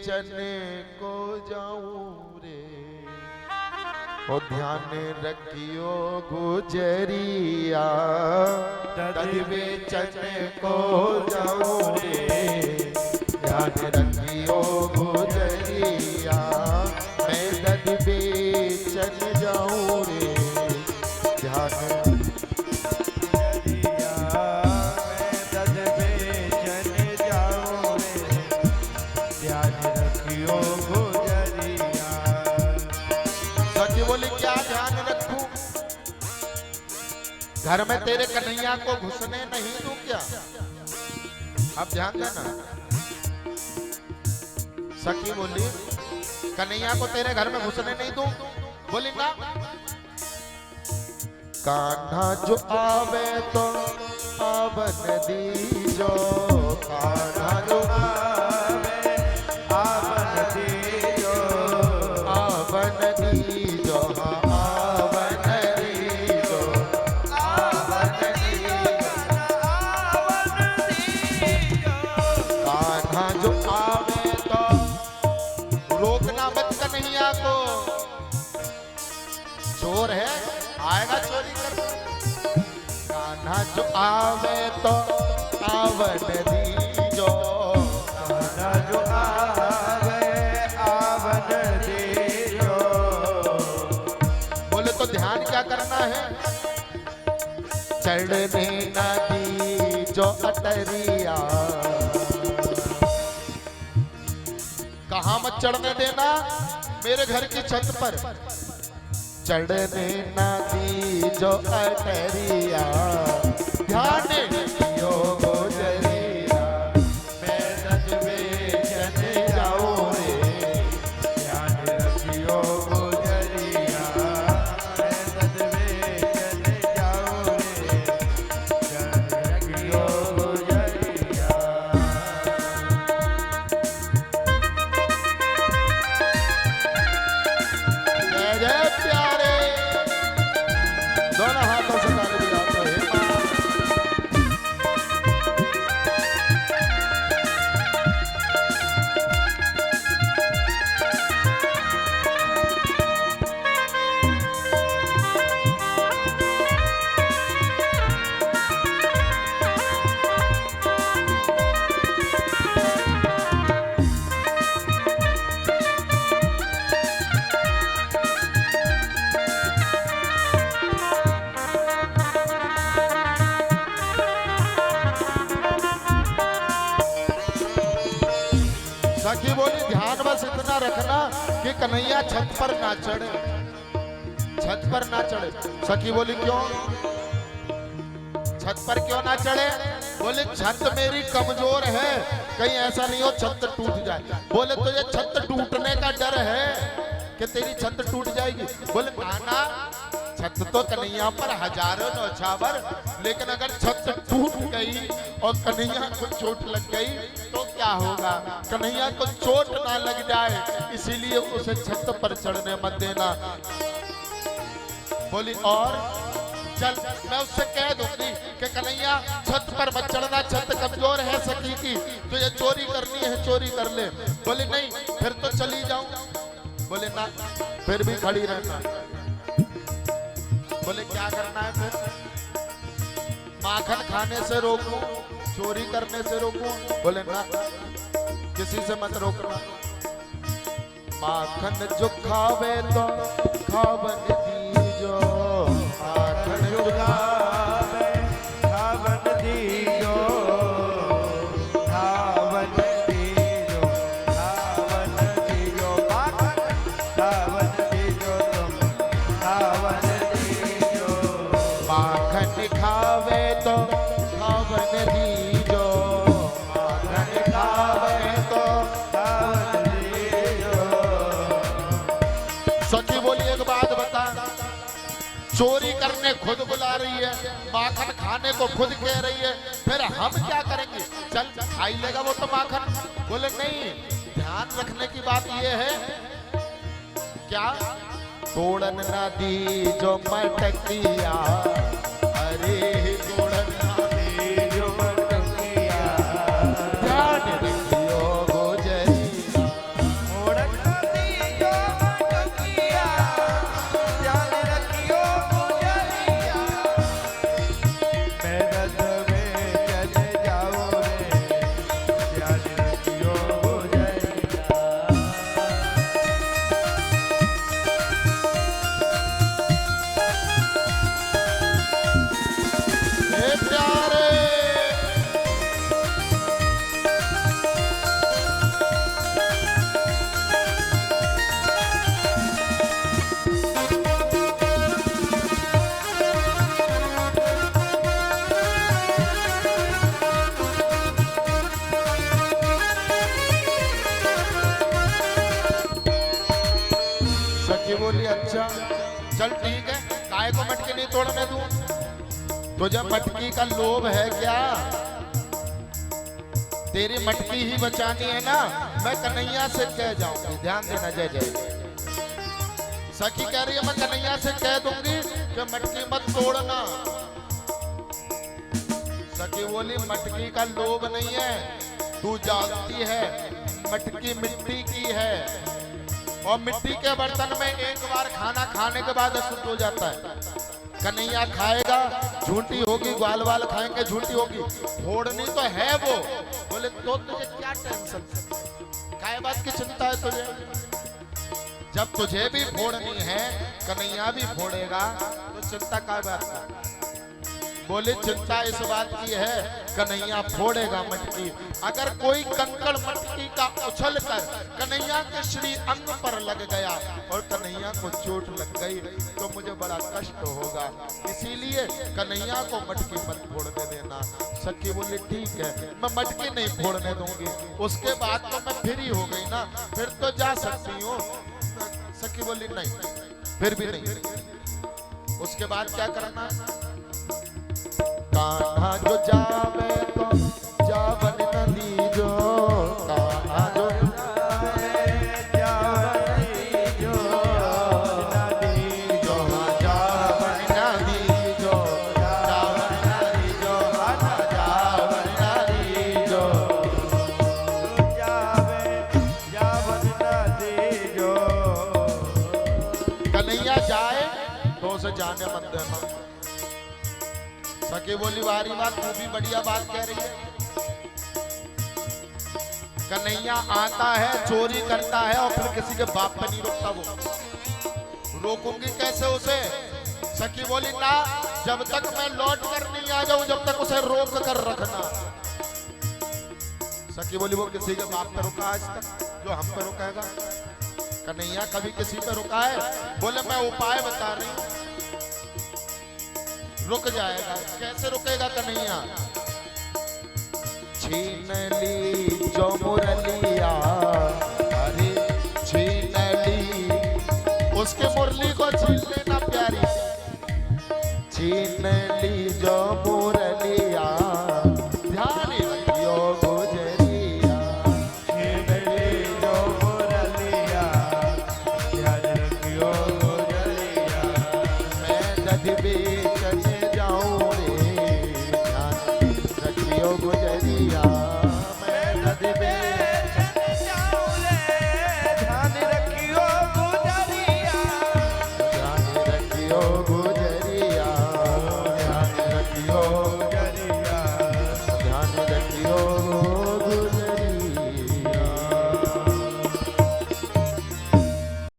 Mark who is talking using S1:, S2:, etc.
S1: बेचन को जाऊं रे, ओ ध्यान रखियो गुजरिया, तद बेचन को जाऊं रे, ध्यान रखियो गुजरिया, मैं दद बेचन जाऊं रे, ध्यान घर में तेरे कन्हैया को घुसने नहीं दूं क्या? अब ध्यान देना। सखी बोली कन्हैया को तेरे घर में घुसने नहीं दूं। बोली ना। कान्हा जो आवे तो आवन दीजो, कान्हा जो आवे आवन दीजो, आवन दीजो, को चोर है आएगा चोरी कर। कान्हा जो आवे तो आवन दीजो, कान्हा जो आवे आवन दीजो। बोले तो ध्यान क्या करना है? चढ़ने ना दीजो अटरिया। कहाँ मत चढ़ने देना? मेरे घर की छत पर। चढ़ने ना दीजो अटरिया, ध्यान रखियो गुजरिया, मैं दद बेचन जाऊं रे, ध्यान रखियो गुजरिया, मैं दद बेचन जाऊं रे, ध्यान रखियो गुजरिया। प्यारे दोनों हाथों से ताली बजाते हैं। सखी बोली ध्यान बस इतना रखना कि कन्हैया छत पर ना चढ़े, छत पर ना चढ़े। सखी बोली क्यों? छत पर क्यों ना चढ़े? बोले छत मेरी कमजोर है, कहीं ऐसा नहीं हो छत टूट जाए। बोले तो ये छत टूटने का डर है कि तेरी छत टूट जाएगी। बोले नाना छत तो कन्हैया पर हजारों नौछावर, लेकिन अगर छत टूट गई और कन्हैया को चोट लग गई तो क्या होगा? कन्हैया को चोट ना लग जाए इसीलिए उसे छत पर चढ़ने मत देना। बोली और चल मैं उससे कह दूंगी कि कन्हैया छत पर मत चढ़ना, छत कमजोर है सखी की, तो ये चोरी करनी है चोरी कर ले। बोले नहीं फिर तो चली जाऊं। बोले ना फिर भी खड़ी रहना। बोले क्या करना है फिर? माखन खाने से रोकूं, चोरी करने से रोकूं? बोले ना किसी से मत रोकना। माखन जो खावे तो खावन दीजो, माखन जो खावे खावन दीजो, खावन दीजो, खावन दीजो, माखन खावन दीजो, तुम खावन दीजो। माखन खावे तो खावन दीजो, माखन खावे तो खावन दीजो। सखी बोली एक बात बता, चोरी करने खुद बुला रही है, माखन खाने को खुद कह रही है, फिर हम क्या करेंगे? चल खाई लेगा वो तो माखन। बोले नहीं ध्यान रखने की बात ये है क्या? तोड़न ना दीजो मटकिया, अरे तोड़न ना दीजो मटकिया, ध्यान रखियो गुजरिया, अच्छा चल ठीक है, काय को मटकी नहीं तोड़ने दूं? तुझे मटकी का लोभ है क्या? तेरी मटकी ही बचानी है ना? मैं कन्हैया से कह जाऊंगी, ध्यान देना। जय जय। सखी कह रही है मैं कन्हैया से कह दूंगी कि मटकी मत तोड़ना। सखी बोली मटकी का लोभ नहीं है, तू जानती है मटकी मिट्टी की है और मिट्टी के बर्तन में एक बार खाना खाने के बाद अशुद्ध हो जाता है। कन्हैया खाएगा झूठी होगी, ग्वाल वाल खाएंगे झूठी होगी, फोड़नी तो है वो। बोले तो तुझे क्या टेंशन, काय बात की चिंता है तुझे? जब तुझे भी फोड़नी है कन्हैया भी फोड़ेगा तो चिंता काय बात है? बोले चिंता इस बात की है कन्हैया फोड़ेगा मटकी। अगर कोई कंकड़ मटकी का उछल कर कन्हैया के श्री अंग पर लग गया और कन्हैया को चोट लग गई तो मुझे बड़ा कष्ट होगा, इसीलिए कन्हैया को मटकी मत फोड़ने देना। सखी बोली ठीक है, मैं मटकी नहीं फोड़ने दूंगी। उसके बाद तो मैं फ्री हो गई ना, फिर तो जा सकती हूँ। सखी बोली नहीं, फिर भी नहीं। उसके बाद क्या करना? कान्हा जो जावे तो जावन न दीजो, कान्हा जो जावे जावन दीजो, न दीजो जावन न दीजो, जावन न दीजो, जावन न दीजो, जावे जावन न दीजो। कन्हैया जाए तो उसे जाने मत देना। सखी बोली वारी बात, तू भी बढ़िया बात कह रही है। कन्हैया आता है चोरी करता है और फिर किसी के बाप पे नहीं रोकता, वो रोकूंगी कैसे उसे? सखी बोली ना, जब तक मैं लौट कर नहीं आ जाऊं जब तक उसे रोक कर रखना। सखी बोली वो किसी के बाप पे रुका आज तक जो हम पे रुकेगा? कन्हैया कभी किसी पे रुका है? बोले मैं उपाय बता रही हूं, रुक जाएगा। कैसे रुकेगा कन्हैया? छीन ली जो मुरलिया